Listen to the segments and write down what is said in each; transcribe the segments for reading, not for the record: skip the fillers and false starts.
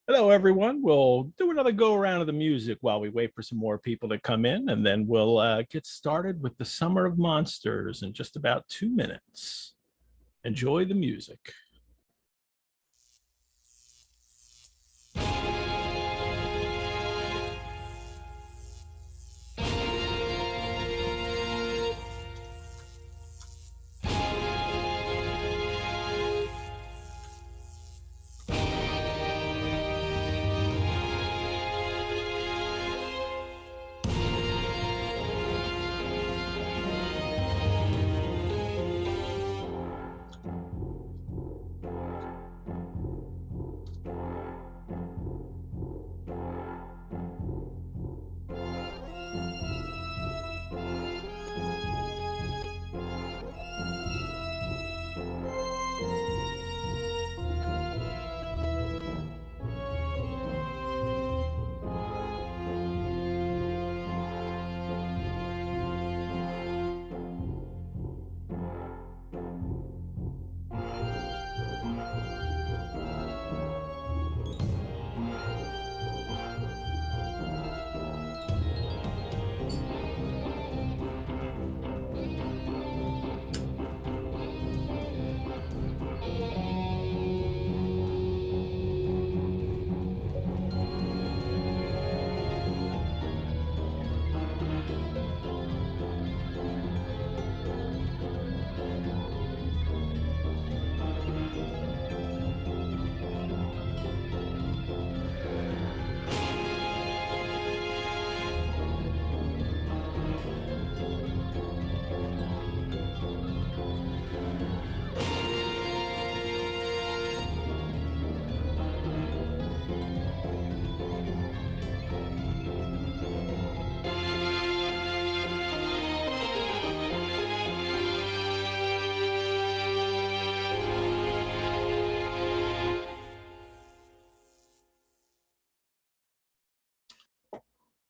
Hello, everyone. We'll do another go around of the music while we wait for some more people to come in, and then we'll get started with the Summer of Monsters in just about 2 minutes. Enjoy the music.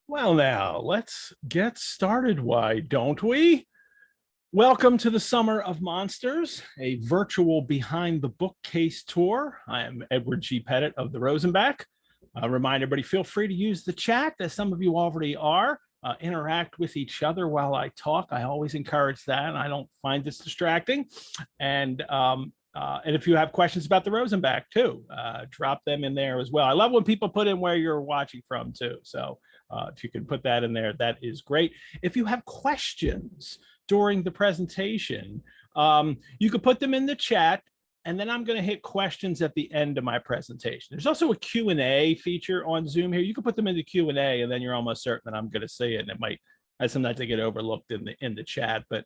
Well, now let's get started. Why don't we? Welcome to the Summer of Monsters, a virtual Behind the Bookcase tour. I am Edward G. Pettit of the Rosenbach. Remind everybody, feel free to use the chat, as some of you already are. Interact with each other while I talk. I always encourage that, and I don't find this distracting. And if you have questions about the Rosenbach too, drop them in there as well. I love when people put in where you're watching from too. So if you can put that in there, that is great. If you have questions during the presentation, you can put them in the chat, and then I'm going to hit questions at the end of my presentation. There's also a Q&A feature on Zoom here. You can put them in the Q&A, and then you're almost certain that I'm going to see it. And it might, sometimes they get overlooked in the chat, but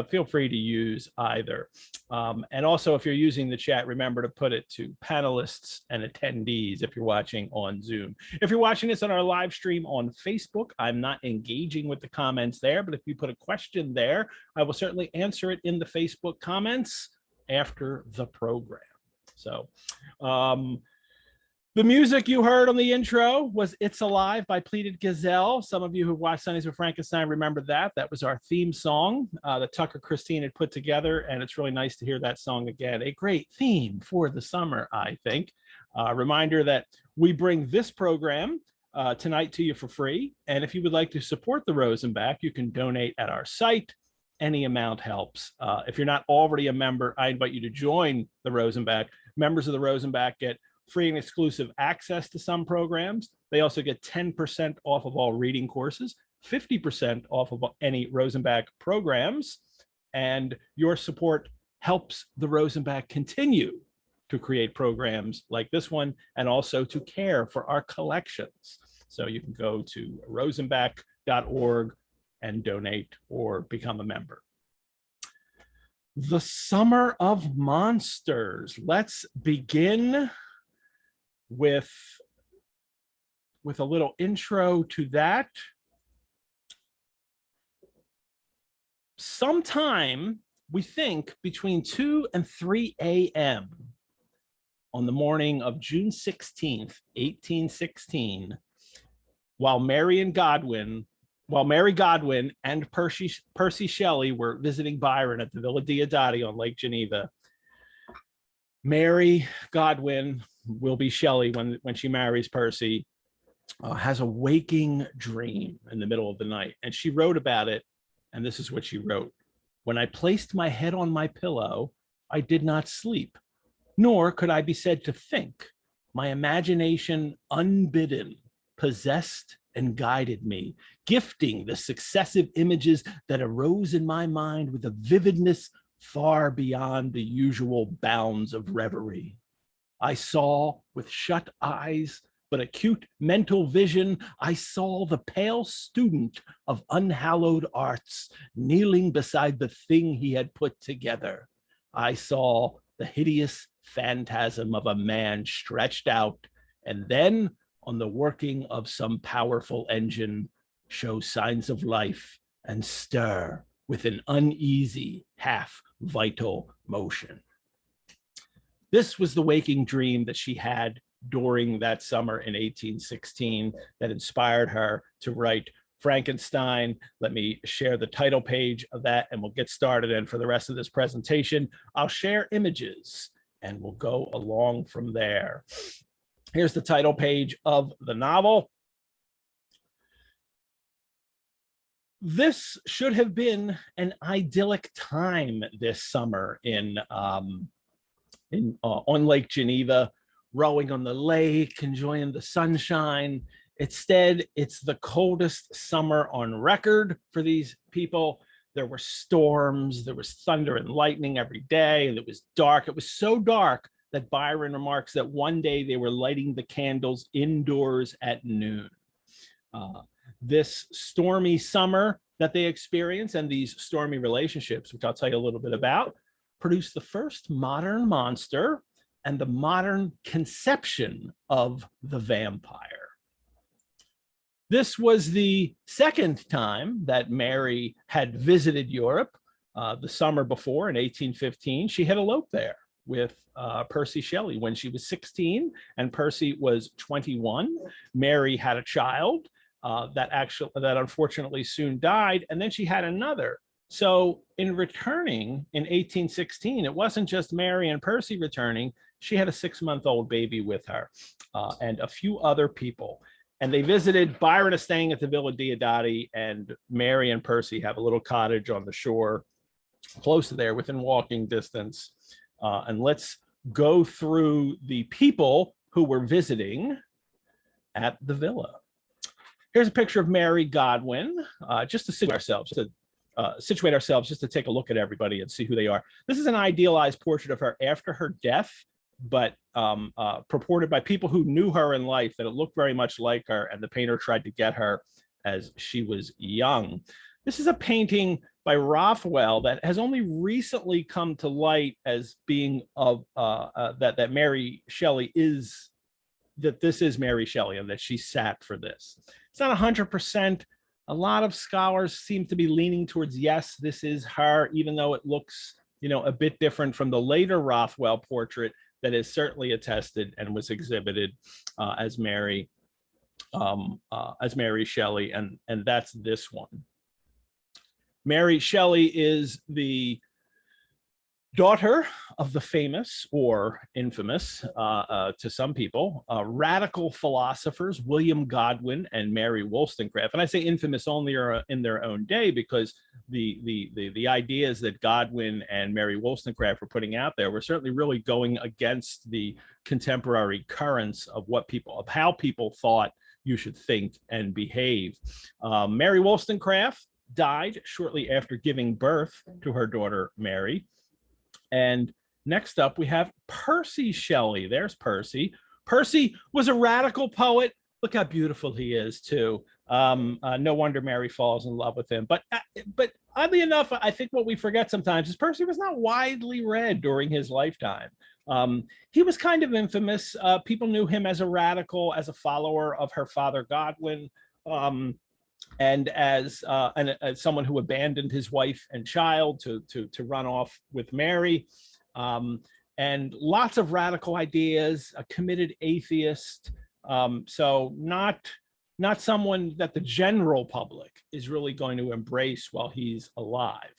feel free to use either. And also, if you're using the chat, remember to put it to panelists and attendees if you're watching on Zoom. If you're watching this on our live stream on Facebook, I'm not engaging with the comments there, but if you put a question there, I will certainly answer it in the Facebook comments after the program. So the music you heard on the intro was It's Alive by Pleated Gazelle. Some of you who watched Sundays with Frankenstein remember that. That was our theme song that Tucker Christine had put together, and it's really nice to hear that song again. A great theme for the summer, I think. Reminder that we bring this program tonight to you for free, and if you would like to support the Rosenbach, you can donate at our site. Any amount helps. If you're not already a member, I invite you to join the Rosenbach. Members of the Rosenbach get free and exclusive access to some programs. They also get 10% off of all reading courses, 50% off of any Rosenbach programs, and your support helps the Rosenbach continue to create programs like this one, and also to care for our collections. So you can go to rosenbach.org and donate or become a member. The Summer of Monsters. Let's begin with a little intro to that. Sometime, we think, between 2 and 3 a.m. on the morning of June 16th, 1816, while Mary Godwin and Percy Shelley were visiting Byron at the Villa Diodati on Lake Geneva, Mary Godwin will be Shelley when she marries Percy, has a waking dream in the middle of the night. And she wrote about it. And this is what she wrote. When I placed my head on my pillow, I did not sleep, nor could I be said to think. My imagination, unbidden, possessed and guided me, gifting the successive images that arose in my mind with a vividness far beyond the usual bounds of reverie. I saw with shut eyes, but acute mental vision, I saw the pale student of unhallowed arts kneeling beside the thing he had put together. I saw the hideous phantasm of a man stretched out, and then, on the working of some powerful engine, show signs of life and stir with an uneasy, half-vital motion. This was the waking dream that she had during that summer in 1816 that inspired her to write Frankenstein. Let me share the title page of that and we'll get started. And for the rest of this presentation, I'll share images and we'll go along from there. Here's the title page of the novel. This should have been an idyllic time this summer on Lake Geneva, rowing on the lake, enjoying the sunshine. Instead, it's the coldest summer on record for these people. There were storms, there was thunder and lightning every day, and it was dark. It was so dark that Byron remarks that one day they were lighting the candles indoors at noon. This stormy summer that they experienced and these stormy relationships, which I'll tell you a little bit about, produced the first modern monster and the modern conception of the vampire. This was the second time that Mary had visited Europe. The summer before, in 1815, she had eloped there with Percy Shelley when she was 16 and Percy was 21. Mary had a child that unfortunately soon died, and then she had another. So in returning in 1816, it wasn't just Mary and Percy returning. She had a 6-month-old baby with her and a few other people. And they visited. Byron is staying at the Villa Diodati, and Mary and Percy have a little cottage on the shore close to there within walking distance. And let's go through the people who were visiting at the villa. Here's a picture of Mary Godwin, just to situate ourselves, just to take a look at everybody and see who they are. This is an idealized portrait of her after her death, but purported by people who knew her in life that it looked very much like her, and the painter tried to get her as she was young. This is a painting by Rothwell that has only recently come to light as being of that Mary Shelley is, that this is Mary Shelley and that she sat for this. It's not 100%. A lot of scholars seem to be leaning towards, yes, this is her, even though it looks, a bit different from the later Rothwell portrait that is certainly attested and was exhibited as Mary Shelley, and that's this one. Mary Shelley is the daughter of the famous, or infamous to some people, radical philosophers William Godwin and Mary Wollstonecraft. And I say infamous only in their own day because the ideas that Godwin and Mary Wollstonecraft were putting out there were certainly really going against the contemporary currents of how people thought you should think and behave. Mary Wollstonecraft died shortly after giving birth to her daughter Mary. And next up, we have Percy Shelley. There's Percy. Percy was a radical poet. Look how beautiful he is, too. No wonder Mary falls in love with him. But oddly enough, I think what we forget sometimes is Percy was not widely read during his lifetime. He was kind of infamous. People knew him as a radical, as a follower of her father Godwin, and as someone who abandoned his wife and child to run off with Mary, and lots of radical ideas, a committed atheist, so not someone that the general public is really going to embrace while he's alive.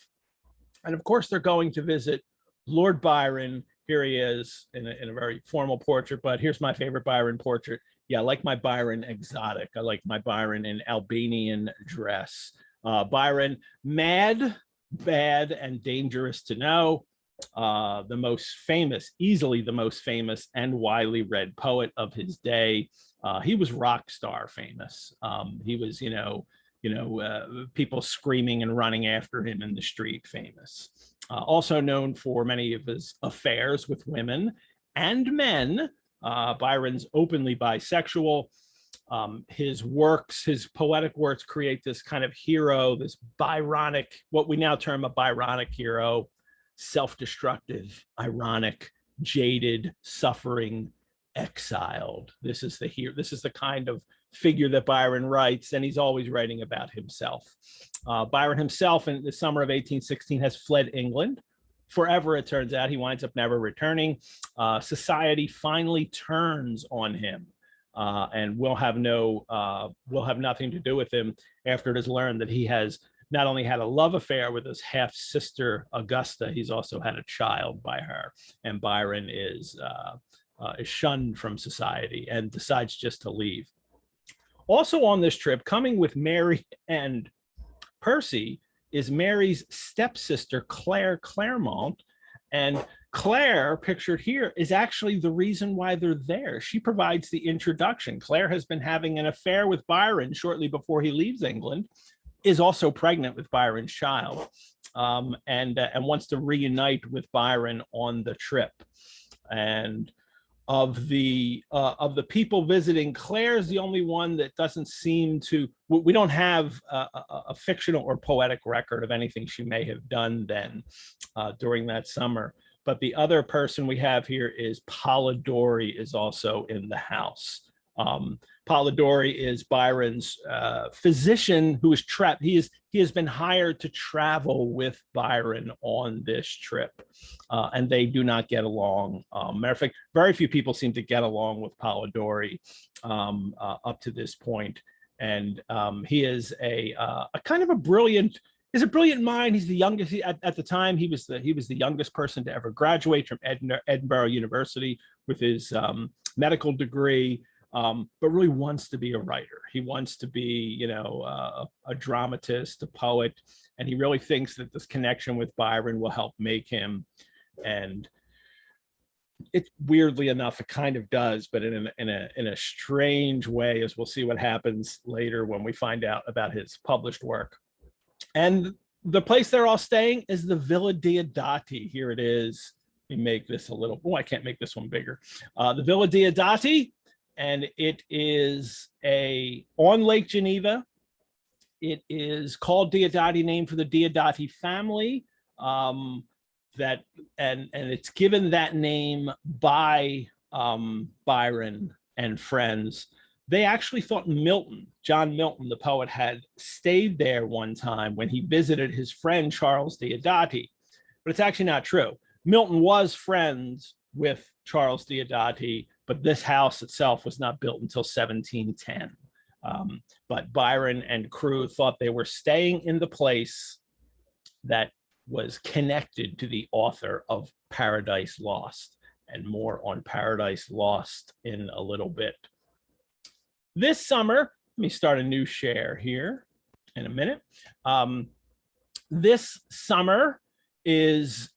And of course, they're going to visit Lord Byron Here he is in a very formal portrait, but here's my favorite Byron portrait. Yeah, I like my Byron exotic. I like my Byron in Albanian dress. Byron, mad, bad, and dangerous to know. The most famous, easily the most famous and widely read poet of his day. He was rock star famous. He was, people screaming and running after him in the street famous. Also known for many of his affairs with women and men. Byron's openly bisexual. His works, his poetic works, create this kind of hero, this Byronic, what we now term a Byronic hero, self-destructive, ironic, jaded, suffering, exiled. This is the kind of figure that Byron writes, and he's always writing about himself. Byron himself, in the summer of 1816, has fled England forever. It turns out he winds up never returning. Society finally turns on him, and will have nothing to do with him after it is learned that he has not only had a love affair with his half sister Augusta, he's also had a child by her. And Byron is shunned from society and decides just to leave. Also on this trip, coming with Mary and Percy, is Mary's stepsister, Clairmont. And Claire, pictured here, is actually the reason why they're there. She provides the introduction. Claire has been having an affair with Byron shortly before he leaves England, is also pregnant with Byron's child, and wants to reunite with Byron on the trip. And of the people visiting, Claire's the only one that doesn't seem to, we don't have a fictional or poetic record of anything she may have done then during that summer. But the other person we have here is Polidori, is also in the house. Polidori is Byron's physician who is trapped. He has been hired to travel with Byron on this trip, and they do not get along. Matter of fact, very few people seem to get along with Polidori up to this point. And he is a kind of a brilliant. He's a brilliant mind. He's the youngest at the time. He was the youngest person to ever graduate from Edinburgh University with his medical degree. But really wants to be a writer. He wants to be, a dramatist, a poet, and he really thinks that this connection with Byron will help make him. And it, weirdly enough, it kind of does, but in a strange way, as we'll see what happens later when we find out about his published work. And the place they're all staying is the Villa Diodati. Here it is. Let me make this a little. Oh, I can't make this one bigger. The Villa Diodati. And it is on Lake Geneva. It is called Diodati, named for the Diodati family. And it's given that name by Byron and friends. They actually thought John Milton, the poet, had stayed there one time when he visited his friend Charles Diodati, but it's actually not true. Milton was friends with Charles Diodati, but this house itself was not built until 1710. But Byron and crew thought they were staying in the place that was connected to the author of Paradise Lost, and more on Paradise Lost in a little bit. This summer, let me start a new share here in a minute. This summer is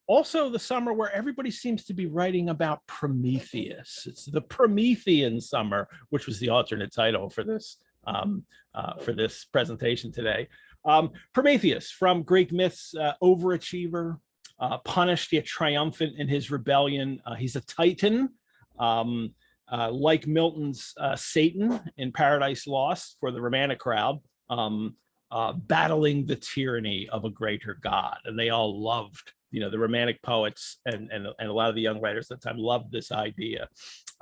also the summer where everybody seems to be writing about Prometheus. It's the Promethean Summer, which was the alternate title for this presentation today. Prometheus, from Greek myths, overachiever, punished yet triumphant in his rebellion. He's a titan, like Milton's Satan in Paradise Lost for the Romantic crowd, battling the tyranny of a greater god. And they all loved, the Romantic poets and a lot of the young writers at the time loved this idea.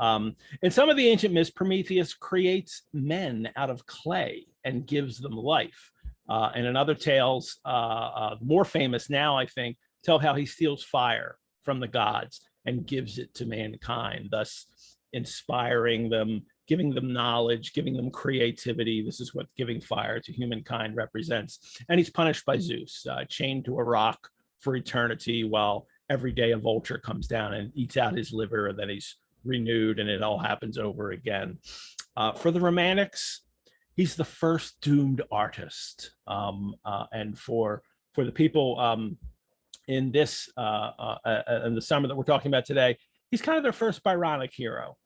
In some of the ancient myths, Prometheus creates men out of clay and gives them life. And in other tales, more famous now, I think, tell how he steals fire from the gods and gives it to mankind, thus inspiring them, giving them knowledge, giving them creativity. This is what giving fire to humankind represents. And he's punished by Zeus, chained to a rock for eternity while every day a vulture comes down and eats out his liver, and then he's renewed, and it all happens over again. For the Romantics, he's the first doomed artist. And for the people in this in the summer that we're talking about today, he's kind of their first Byronic hero.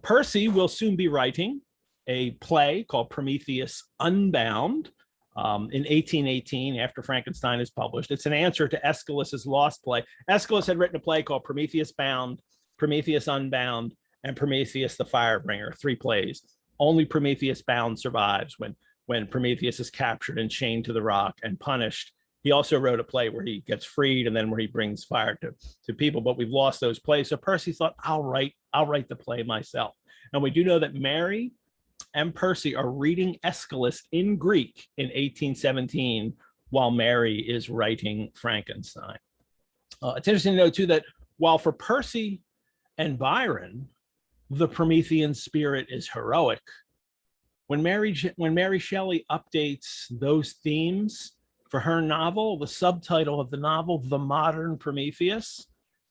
Percy will soon be writing a play called Prometheus Unbound in 1818, after Frankenstein is published. It's an answer to Aeschylus's lost play. Aeschylus had written a play called Prometheus Bound, Prometheus Unbound, and Prometheus the Firebringer, 3 plays. Only Prometheus Bound survives when Prometheus is captured and chained to the rock and punished. He also wrote a play where he gets freed and then where he brings fire to people, but we've lost those plays. So Percy thought, I'll write the play myself. And we do know that Mary and Percy are reading Aeschylus in Greek in 1817 while Mary is writing Frankenstein. It's interesting to note too that while for Percy and Byron, the Promethean spirit is heroic, when Mary Shelley updates those themes for her novel, the subtitle of the novel, The Modern Prometheus,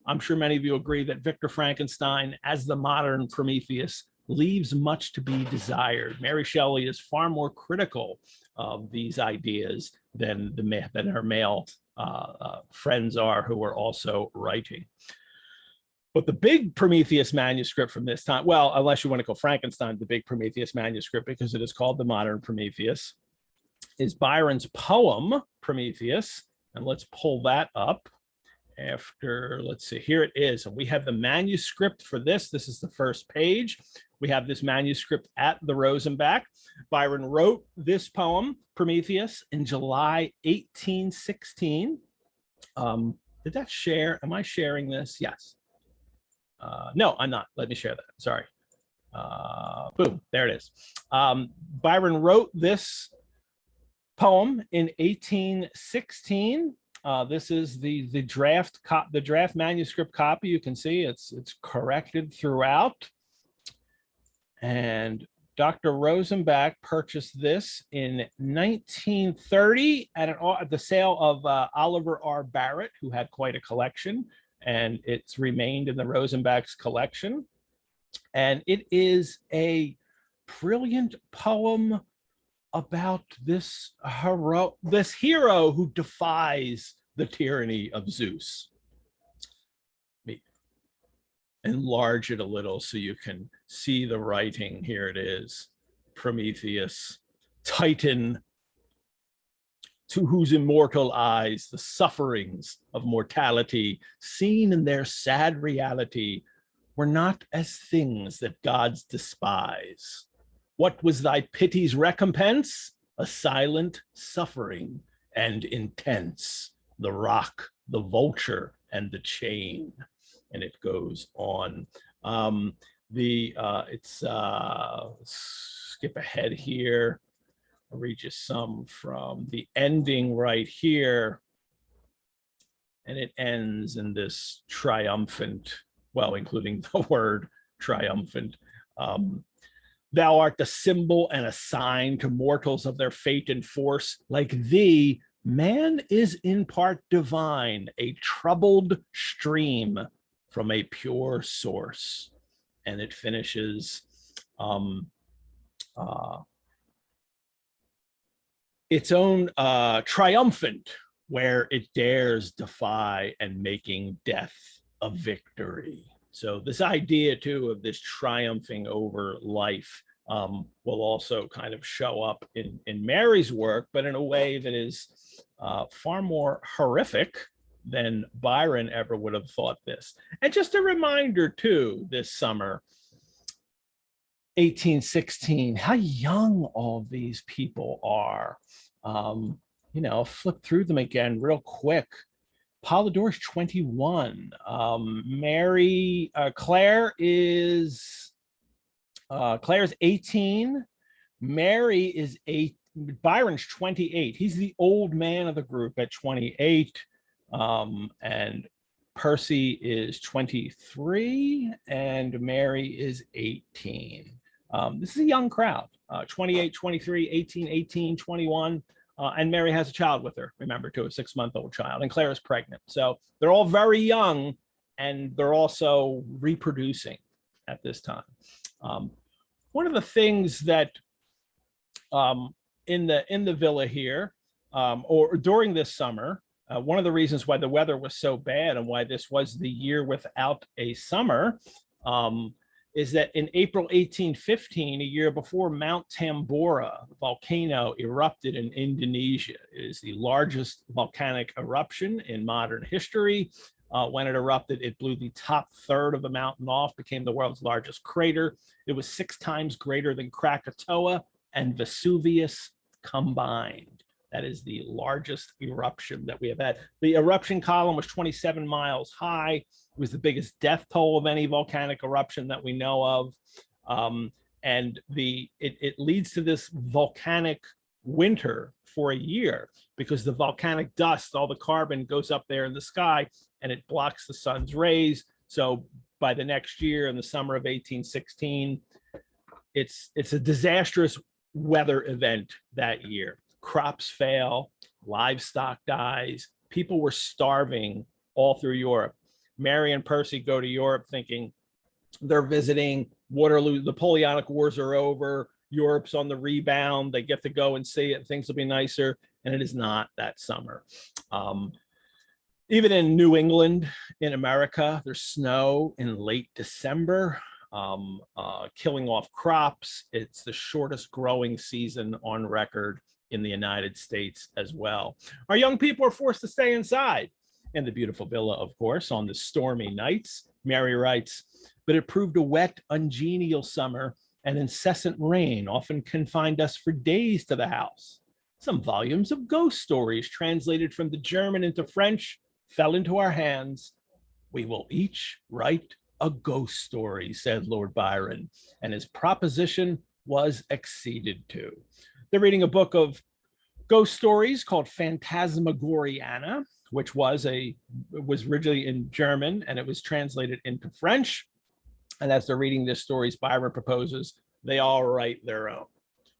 I'm sure many of you agree that Victor Frankenstein as the modern Prometheus leaves much to be desired. Mary Shelley is far more critical of these ideas than her male friends are, who are also writing. But the big Prometheus manuscript from this time, well, unless you want to call Frankenstein the big Prometheus manuscript, because it is called The Modern Prometheus, is Byron's poem, Prometheus. And let's pull that up after, let's see, here it is. And we have the manuscript for this. This is the first page. We have this manuscript at the Rosenbach. Byron wrote this poem, Prometheus, in July 1816. Did that share? Am I sharing this? Yes. No, I'm not. Let me share that. Sorry. Boom, there it is. Byron wrote this poem in 1816. This is the draft manuscript copy. You can see it's corrected throughout. And Dr. Rosenbach purchased this in 1930 at the sale of Oliver R. Barrett, who had quite a collection, and it's remained in the Rosenbach's collection. And it is a brilliant poem about this hero who defies the tyranny of Zeus. Let me enlarge it a little so you can see the writing. Here it is. Prometheus, Titan, to whose immortal eyes the sufferings of mortality, seen in their sad reality, were not as things that gods despise. What was thy pity's recompense? A silent suffering and intense, the rock, the vulture, and the chain. And it goes on. Skip ahead here. I'll read you some from the ending right here. And it ends in this triumphant, well, including the word triumphant. Thou art the symbol and a sign to mortals of their fate and force. Like thee, man is in part divine, a troubled stream from a pure source. And it finishes its own triumphant, where it dares defy and making death a victory. So this idea too of this triumphing over life will also kind of show up in Mary's work, but in a way that is far more horrific than Byron ever would have thought this. And just a reminder too, this summer, 1816, how young all these people are. You know, flip through them again real quick. Polidori's 21. Claire's 18. Mary is 8. Byron's 28. He's the old man of the group at 28. And Percy is 23 and Mary is 18. This is a young crowd, 28, 23, 18, 18, 21. And Mary has a child with her, remember, too, a 6-month-old child, and Claire is pregnant. So they're all very young, and they're also reproducing at this time. One of the things that in the villa here, or during this summer, one of the reasons why the weather was so bad and why this was the year without a summer, is that in April 1815, a year before, Mount Tambora volcano erupted in Indonesia. It is the largest volcanic eruption in modern history. When it erupted, it blew the top third of the mountain off, became the world's largest crater. It was 6 times greater than Krakatoa and Vesuvius combined. That is the largest eruption that we have had. The eruption column was 27 miles high. It was the biggest death toll of any volcanic eruption that we know of. And it leads to this volcanic winter for a year, because the volcanic dust, all the carbon goes up there in the sky and it blocks the sun's rays. So by the next year, in the summer of 1816, it's a disastrous weather event that year. Crops fail, livestock dies, people were starving all through Europe. Mary and Percy go to Europe thinking they're visiting Waterloo, the Napoleonic Wars are over, Europe's on the rebound, they get to go and see it, things will be nicer, and it is not that summer. Even in New England, in America, there's snow in late December, killing off crops. It's the shortest growing season on record in the United States as well. Our young people are forced to stay inside in the beautiful villa, of course, on the stormy nights. Mary writes, but it proved a wet, ungenial summer, and incessant rain often confined us for days to the house. Some volumes of ghost stories translated from the German into French fell into our hands. We will each write a ghost story, said Lord Byron, and his proposition was acceded to. They're reading a book of ghost stories called Phantasmagoriana, which was originally in German, and it was translated into French. And as they're reading this stories, Byron proposes they all write their own.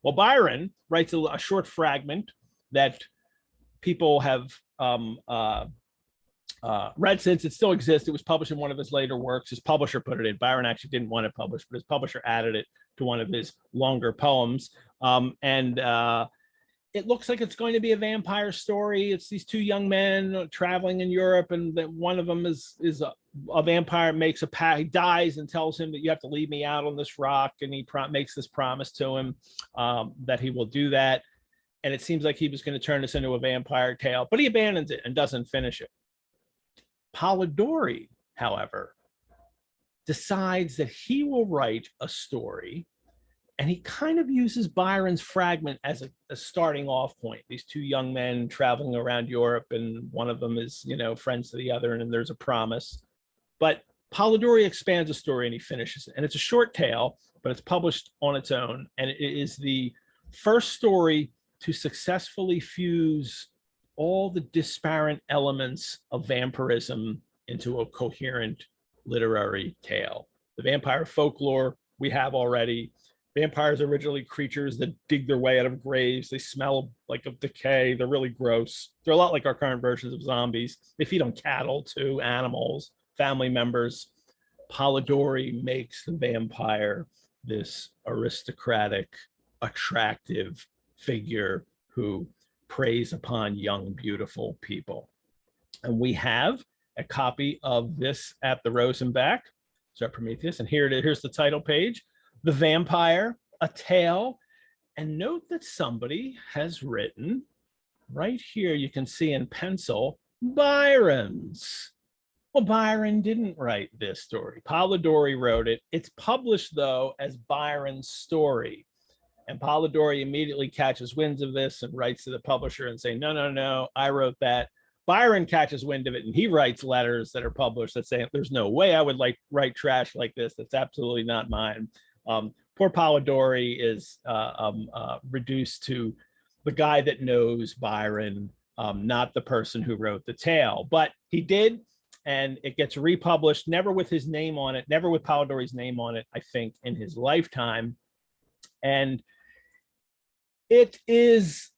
Well, Byron writes a short fragment that people have read since it still exists. It was published in one of his later works. His publisher put it in. Byron actually didn't want it published, but his publisher added it to one of his longer poems. It looks like it's going to be a vampire story. It's these 2 young men traveling in Europe, and that one of them is a vampire, makes a pact. He dies and tells him that you have to leave me out on this rock, and he makes this promise to him that he will do that. And it seems like he was going to turn this into a vampire tale, but he abandons it and doesn't finish it. Polidori, however, decides that he will write a story, and he kind of uses Byron's fragment as a starting off point. These 2 young men traveling around Europe, and one of them is, friends to the other, and there's a promise. But Polidori expands the story and he finishes it. And it's a short tale, but it's published on its own. And it is the first story to successfully fuse all the disparate elements of vampirism into a coherent literary tale. The vampire folklore we have already. Vampires are originally creatures that dig their way out of graves. They smell like of decay. They're really gross. They're a lot like our current versions of zombies. They feed on cattle too, animals, family members. Polidori makes the vampire this aristocratic, attractive figure who preys upon young, beautiful people. And we have a copy of this at the Rosenbach, so Prometheus, and here's the title page. The Vampire, a Tale. And note that somebody has written right here, you can see in pencil, Byron's. Well, Byron didn't write this story. Polidori wrote it. It's published, though, as Byron's story. And Polidori immediately catches winds of this and writes to the publisher and say, no, I wrote that. Byron catches wind of it, and he writes letters that are published that say, there's no way I would write trash like this. That's absolutely not mine. Poor Polidori is reduced to the guy that knows Byron, not the person who wrote the tale. But he did, and it gets republished, never with his name on it, never with Polidori's name on it, I think, in his lifetime. And it is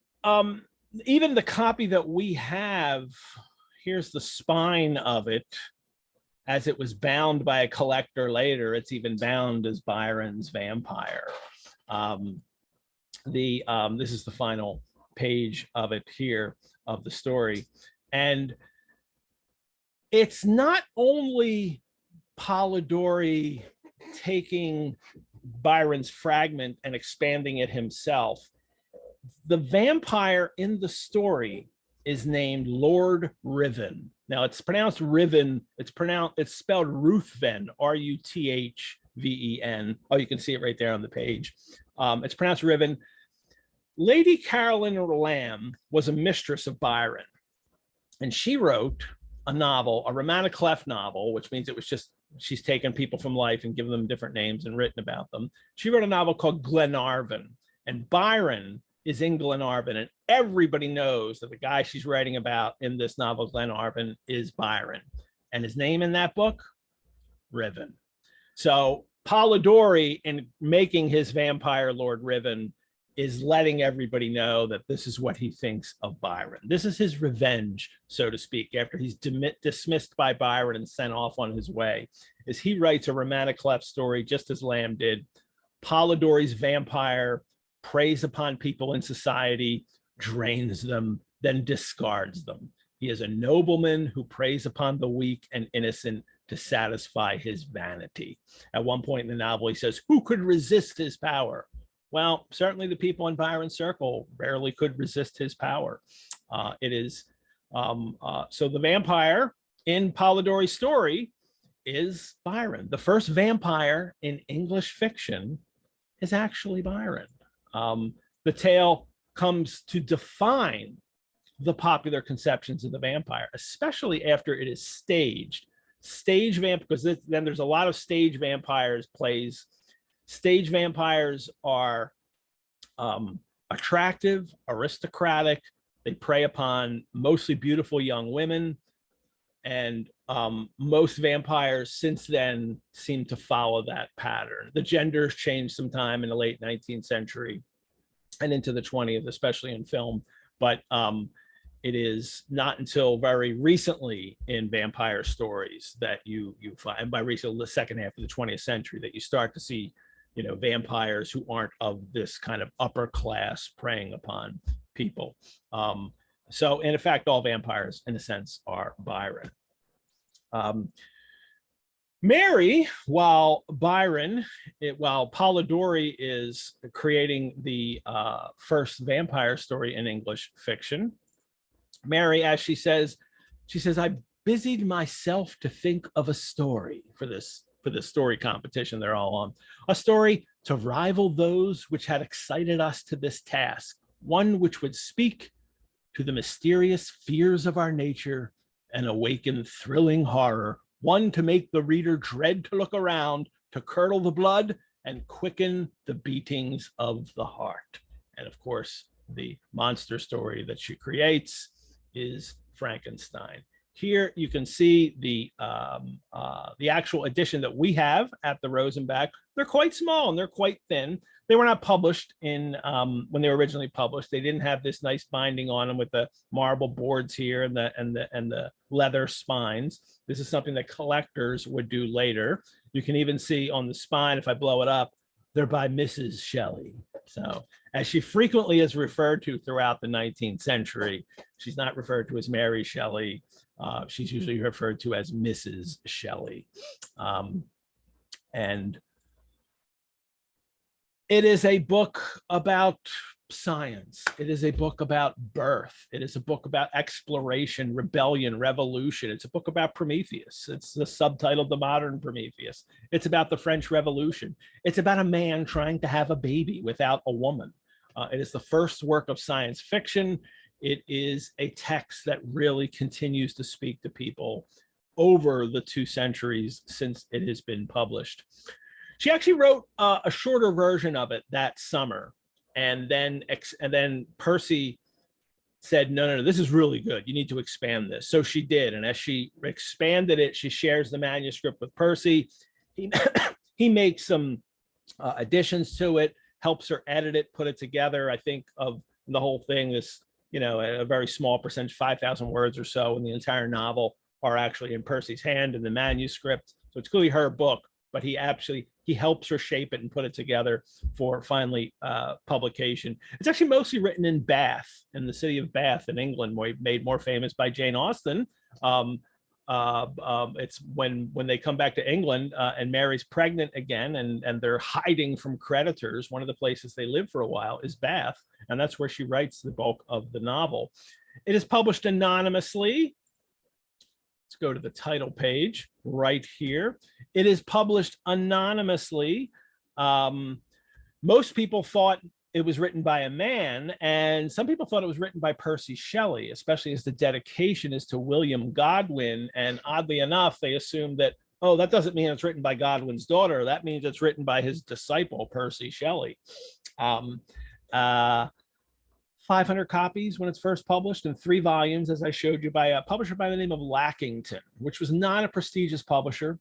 even the copy that we have, here's the spine of it as it was bound by a collector later. It's even bound as Byron's Vampire. This is the final page of it here, of the story. And it's not only Polidori taking Byron's fragment and expanding it himself. The vampire in the story is named Lord Riven. Now it's pronounced Riven. It's spelled Ruthven, Ruthven. Oh, you can see it right there on the page. It's pronounced Riven. Lady Caroline Lamb was a mistress of Byron, and she wrote a novel, a roman à clef novel, which means it was just, she's taken people from life and given them different names and written about them. She wrote a novel called Glenarvan, and Byron is in Glenarvan, and everybody knows that the guy she's writing about in this novel, Glenarvan, is Byron. And his name in that book, Riven. So Polidori, in making his vampire Lord Riven, is letting everybody know that this is what he thinks of Byron. This is his revenge, so to speak, after he's dismissed by Byron and sent off on his way, is he writes a roman à clef story, just as Lamb did. Polidori's vampire preys upon people in society, drains them, then discards them. He is a nobleman who preys upon the weak and innocent to satisfy his vanity. At one point in the novel, he says, who could resist his power? Well, certainly the people in Byron's circle barely could resist his power. So the vampire in Polidori's story is Byron. The first vampire in English fiction is actually Byron. The tale comes to define the popular conceptions of the vampire, especially after it is staged. Stage vampire, because then there's a lot of stage vampires plays. Stage vampires are attractive, aristocratic. They prey upon mostly beautiful young women. And most vampires since then seem to follow that pattern. The genders changed sometime in the late 19th century and into the 20th, especially in film. But it is not until very recently in vampire stories that you find, and by recently, the second half of the 20th century, that you start to see, vampires who aren't of this kind of upper class preying upon people. So, in effect, all vampires, in a sense, are Byron. Mary, while Polidori is creating the first vampire story in English fiction, Mary, as she says, I busied myself to think of a story for this story competition they're all on, a story to rival those which had excited us to this task, one which would speak to the mysterious fears of our nature and awaken thrilling horror, one to make the reader dread to look around, to curdle the blood and quicken the beatings of the heart. And of course, the monster story that she creates is Frankenstein. Here you can see the actual edition that we have at the Rosenbach. They're quite small and they're quite thin. They were not published in when they were originally published. They didn't have this nice binding on them with the marble boards here and the leather spines. This is something that collectors would do later. You can even see on the spine, if I blow it up, they're by Mrs. Shelley. So, as she frequently is referred to throughout the 19th century, she's not referred to as Mary Shelley. She's usually referred to as Mrs. Shelley. And it is a book about science. It is a book about birth. It is a book about exploration, rebellion, revolution. It's a book about Prometheus. It's the subtitle, The Modern Prometheus. It's about the French Revolution. It's about a man trying to have a baby without a woman. It is the first work of science fiction. It is a text that really continues to speak to people over the 2 centuries since it has been published. She actually wrote a shorter version of it that summer. And then Percy said, no, this is really good. You need to expand this. So she did. And as she expanded it, she shares the manuscript with Percy. He makes some additions to it, helps her edit it, put it together. I think of the whole thing, this, a very small percentage, 5,000 words or so in the entire novel are actually in Percy's hand in the manuscript. So it's clearly her book, but he helps her shape it and put it together for finally publication. It's actually mostly written in Bath, in the city of Bath in England, made more famous by Jane Austen. It's when they come back to England and Mary's pregnant again, and they're hiding from creditors. One of the places they live for a while is Bath, and that's where she writes the bulk of the novel. It is published anonymously. Let's go to the title page right here. It is published anonymously. Most people thought it was written by a man, and some people thought it was written by Percy Shelley, especially as the dedication is to William Godwin. And oddly enough, they assumed that, oh, that doesn't mean it's written by Godwin's daughter. That means it's written by his disciple, Percy Shelley. 500 copies when it's first published in 3 volumes, as I showed you, by a publisher by the name of Lackington, which was not a prestigious publisher.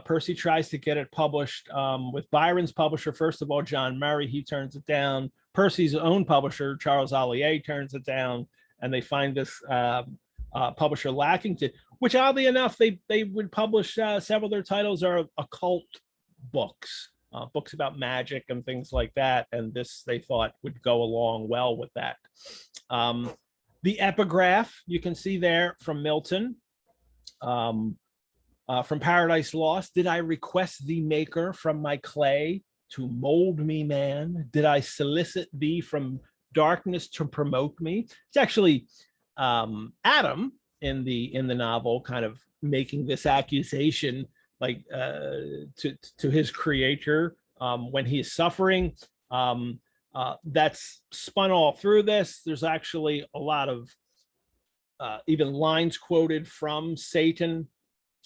Percy tries to get it published with Byron's publisher, first of all, John Murray. He turns it down. Percy's own publisher, Charles Ollier, turns it down, and they find this publisher, Lackington, which oddly enough, they would publish several of their titles are occult books. Books about magic and things like that, and this they thought would go along well with that. The epigraph you can see there from Milton, from Paradise Lost. Did I request thee, Maker, from my clay to mold me, man? Did I solicit thee from darkness to promote me? It's actually Adam in the novel kind of making this accusation, like to his creator when he is suffering. That's spun all through this. There's actually a lot of even lines quoted from Satan.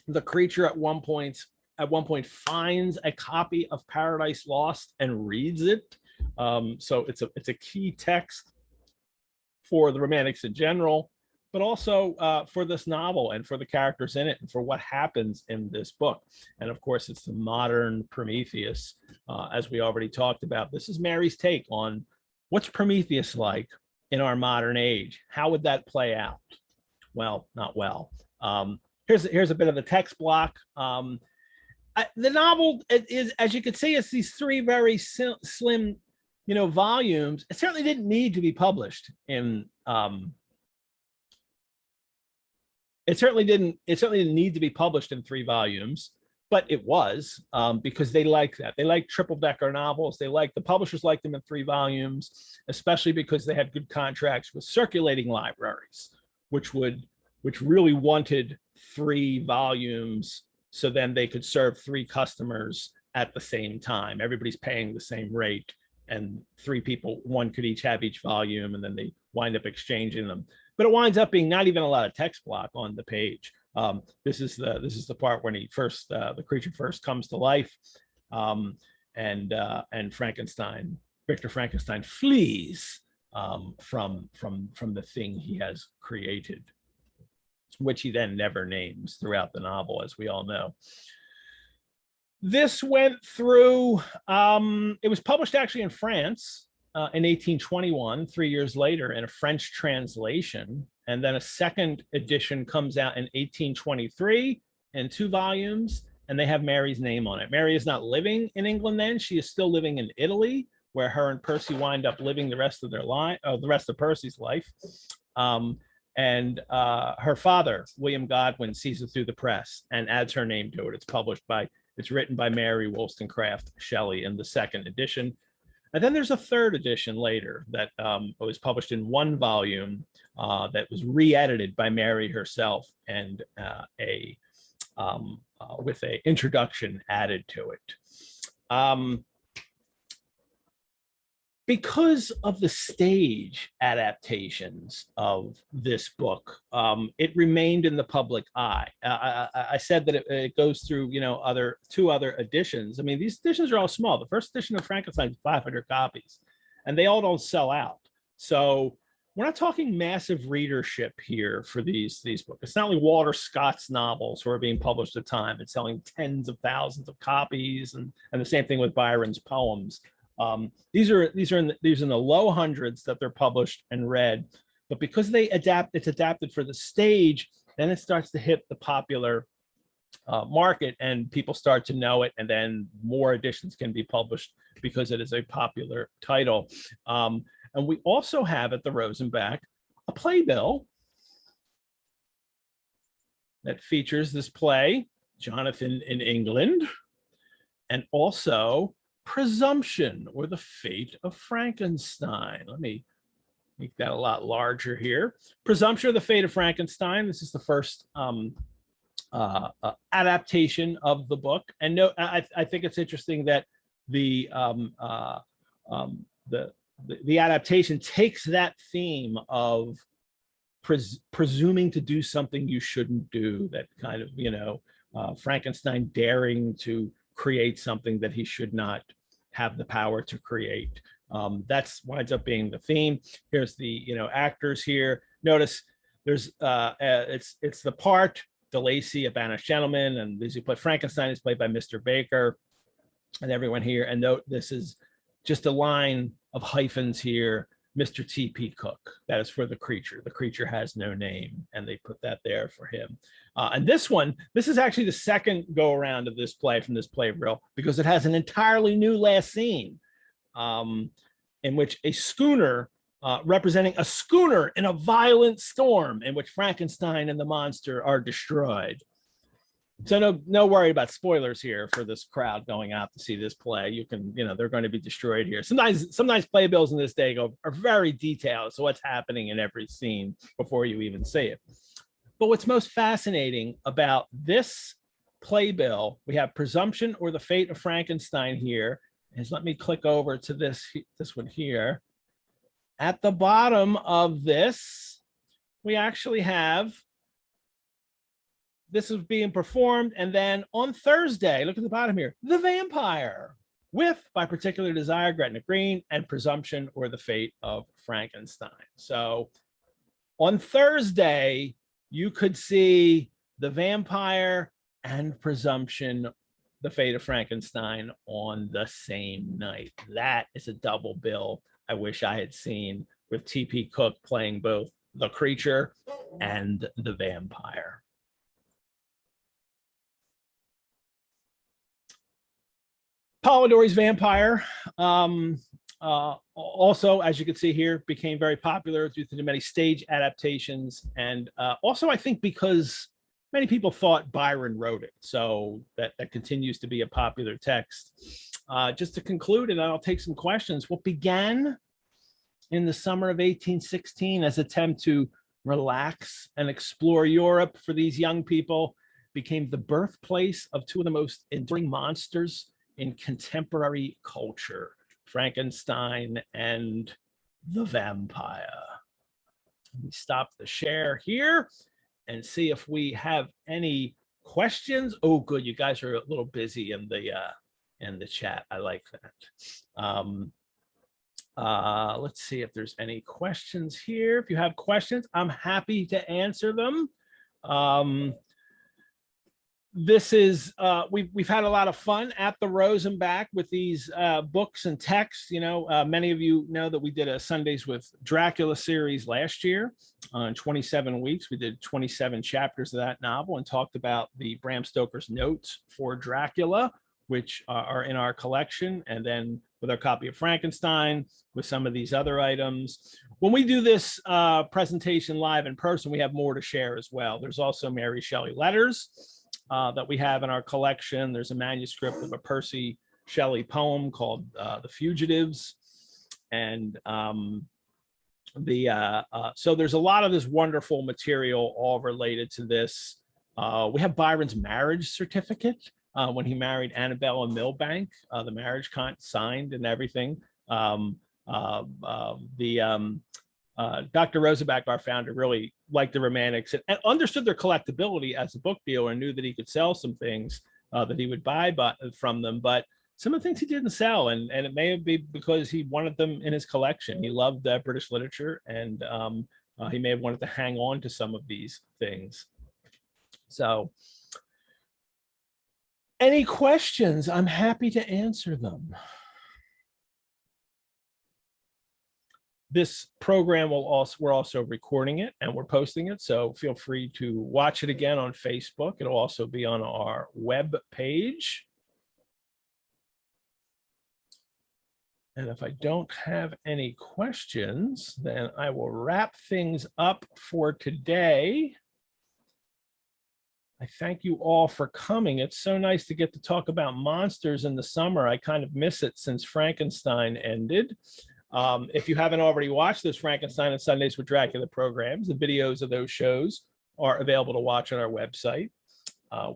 The creature at one point finds a copy of Paradise Lost and reads it. So it's a key text for the Romantics in general, but also for this novel and for the characters in it and for what happens in this book. And of course, it's the modern Prometheus, as we already talked about. This is Mary's take on what's Prometheus like in our modern age. How would that play out? Well, not well. Here's a bit of the text block. The novel is, as you can see, it's these 3 very slim, volumes. It certainly didn't need to be published in. It certainly didn't need to be published in 3 volumes, but it was because they like that. They like triple-decker novels. The publishers liked them in 3 volumes, especially because they had good contracts with circulating libraries, which really wanted 3 volumes, so then they could serve 3 customers at the same time. Everybody's paying the same rate, and 3 people, one could each have each volume, and then they wind up exchanging them. But it winds up being not even a lot of text block on the page. This is the part when the creature first comes to life, and Victor Frankenstein flees from the thing he has created, which he then never names throughout the novel, as we all know. This went through, it was published actually in France in 1821, 3 years later, in a French translation. And then a second edition comes out in 1823 in 2 volumes, and they have Mary's name on it. Mary is not living in England then. She is still living in Italy, where her and Percy wind up living the rest of their life, the rest of Percy's life. And her father, William Godwin, sees it through the press and adds her name to it. It's written by Mary Wollstonecraft Shelley in the second edition. And then there's a third edition later that was published in 1 volume that was re-edited by Mary herself, and with an introduction added to it. Because of the stage adaptations of this book, it remained in the public eye. I said that it goes through, 2 other editions. I mean, these editions are all small. The first edition of Frankenstein is 500 copies, and they all don't sell out. So we're not talking massive readership here for these books. It's not like Walter Scott's novels who are being published at the time. It's selling tens of thousands of copies, and the same thing with Byron's poems. These are in the low hundreds that they're published and read, But because it's adapted for the stage, then it starts to hit the popular market, and people start to know it, and then more editions can be published because it is a popular title. And we also have at the Rosenbach a playbill that features this play, Jonathan in England, and also Presumption, or the Fate of Frankenstein. Let me make that a lot larger here. Presumption, or the Fate of Frankenstein. This is the first adaptation of the book. And no, I think it's interesting that the adaptation takes that theme of presuming to do something you shouldn't do, that kind of, you know, Frankenstein daring to create something that he should not have the power to create. That's winds up being the theme. Here's the, you know, actors here. Notice there's it's the part DeLacy, a banished gentleman, and these who play Frankenstein is played by Mr. Baker, and everyone here. And note, this is just a line of hyphens here. Mr. T.P. Cook, that is for the creature. The creature has no name, and they put that there for him. And this is actually the second go around of this play from this playbill, because it has an entirely new last scene, in which a schooner, representing a schooner in a violent storm, in which Frankenstein and the monster are destroyed. So no worry about spoilers here for this crowd going out to see this play. You can, you know, they're going to be destroyed here. Sometimes playbills in this day are very detailed, so what's happening in every scene before you even see it. But what's most fascinating about this playbill, we have Presumption, or the Fate of Frankenstein here, is, let me click over to this one here. At the bottom of this, we actually have, this is being performed, and then on Thursday, look at the bottom here, The Vampire, with By Particular Desire, Gretna Green, and Presumption, or the Fate of Frankenstein. So on Thursday, you could see The Vampire and Presumption, the Fate of Frankenstein on the same night. That is a double bill I wish I had seen, with T.P. Cook playing both the creature and the vampire. Polidori's Vampire, also, as you can see here, became very popular due to the many stage adaptations, and also I think because many people thought Byron wrote it, so that continues to be a popular text. Just to conclude, and I'll take some questions, what began in the summer of 1816 as an attempt to relax and explore Europe for these young people became the birthplace of two of the most enduring monsters in contemporary culture, Frankenstein and the vampire. Let me stop the share here and see if we have any questions. Oh, good, you guys are a little busy in the chat. I like that. Let's see if there's any questions here. If you have questions, I'm happy to answer them. This is we've had a lot of fun at the Rosenbach with these books and texts. You know, many of you know that we did a Sundays with Dracula series last year. In 27 weeks, we did 27 chapters of that novel and talked about the Bram Stoker's notes for Dracula, which are in our collection, and then with our copy of Frankenstein, with some of these other items. When we do this presentation live in person, we have more to share as well. There's also Mary Shelley letters that we have in our collection. There's a manuscript of a Percy Shelley poem called The Fugitives. And so there's a lot of this wonderful material all related to this. We have Byron's marriage certificate when he married Annabella Milbank, the marriage signed and everything. Dr. Rosenbach, our founder, really liked the Romantics and understood their collectability as a book dealer, and knew that he could sell some things that he would buy from them. But some of the things he didn't sell, and it may be because he wanted them in his collection. He loved British literature, and he may have wanted to hang on to some of these things. So any questions? I'm happy to answer them. This program we're also recording it and we're posting it. So feel free to watch it again on Facebook. It'll also be on our web page. And if I don't have any questions, then I will wrap things up for today. I thank you all for coming. It's so nice to get to talk about monsters in the summer. I kind of miss it since Frankenstein ended. If you haven't already watched those Frankenstein and Sundays with Dracula programs, the videos of those shows are available to watch on our website.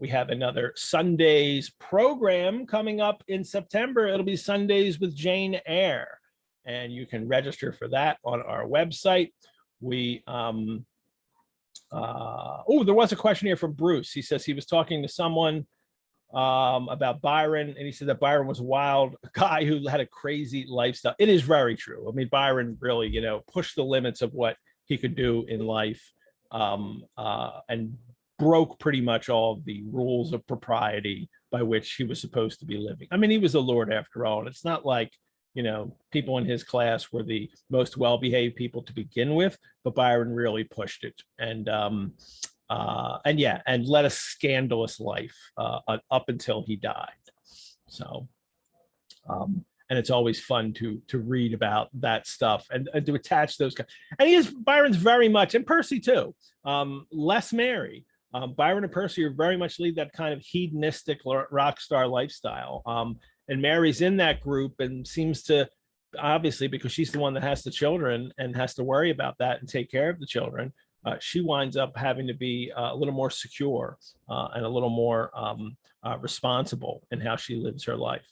We have another Sundays program coming up in September. It'll be Sundays with Jane Eyre, and you can register for that on our website. We there was a question here from Bruce. He says he was talking to someone about Byron, and he said that Byron was a wild guy who had a crazy lifestyle. It is very true. I mean, Byron really, pushed the limits of what he could do in life, and broke pretty much all of the rules of propriety by which he was supposed to be living. I mean, he was a lord after all, and it's not like, people in his class were the most well-behaved people to begin with, but Byron really pushed it, and led a scandalous life up until he died. So, and it's always fun to read about that stuff and to attach those guys. And Byron's very much, and Percy too, less Mary. Byron and Percy are very much lead that kind of hedonistic rock star lifestyle. And Mary's in that group and seems to, obviously, because she's the one that has the children and has to worry about that and take care of the children, she winds up having to be a little more secure and a little more responsible in how she lives her life.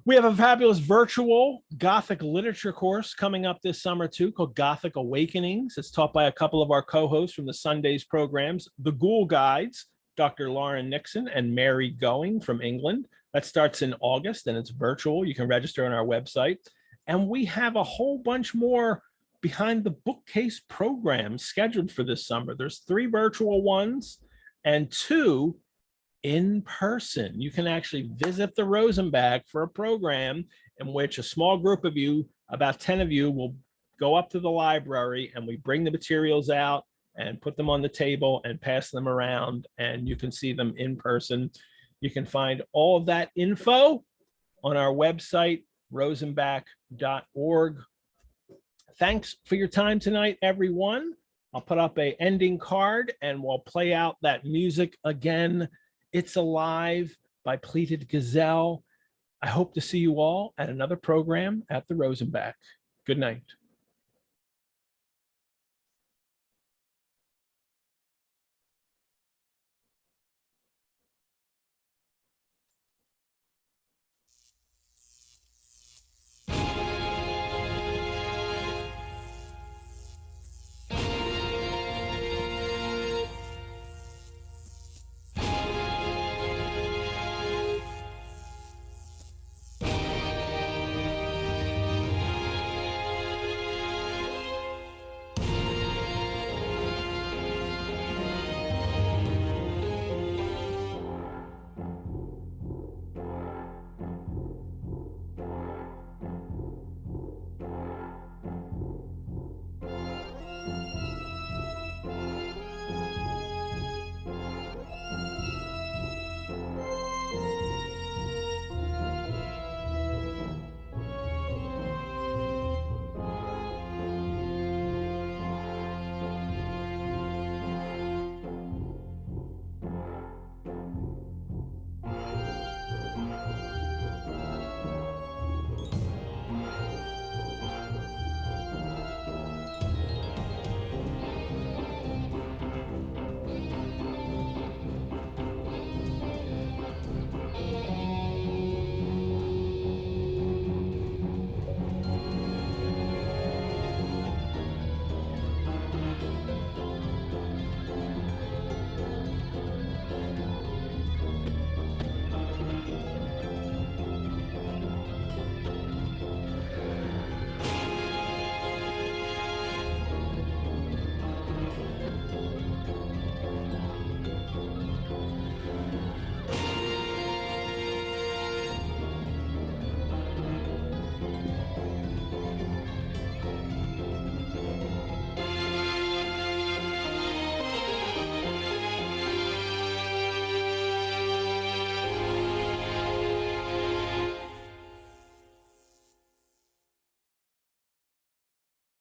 We have a fabulous virtual Gothic literature course coming up this summer too, called Gothic Awakenings. It's taught by a couple of our co-hosts from the Sundays programs, the Ghoul Guides, Dr. Lauren Nixon and Mary Going from England. That starts in August and it's virtual. You can register on our website. And we have a whole bunch more Behind the Bookcase programs scheduled for this summer. There's 3 virtual ones and 2 in person. You can actually visit the Rosenbach for a program in which a small group of you, about 10 of you, will go up to the library and we bring the materials out and put them on the table and pass them around, and you can see them in person. You can find all of that info on our website, rosenbach.org. Thanks for your time tonight, everyone. I'll put up an ending card and we'll play out that music again. It's Alive by Pleated Gazelle. I hope to see you all at another program at the Rosenbach. Good night.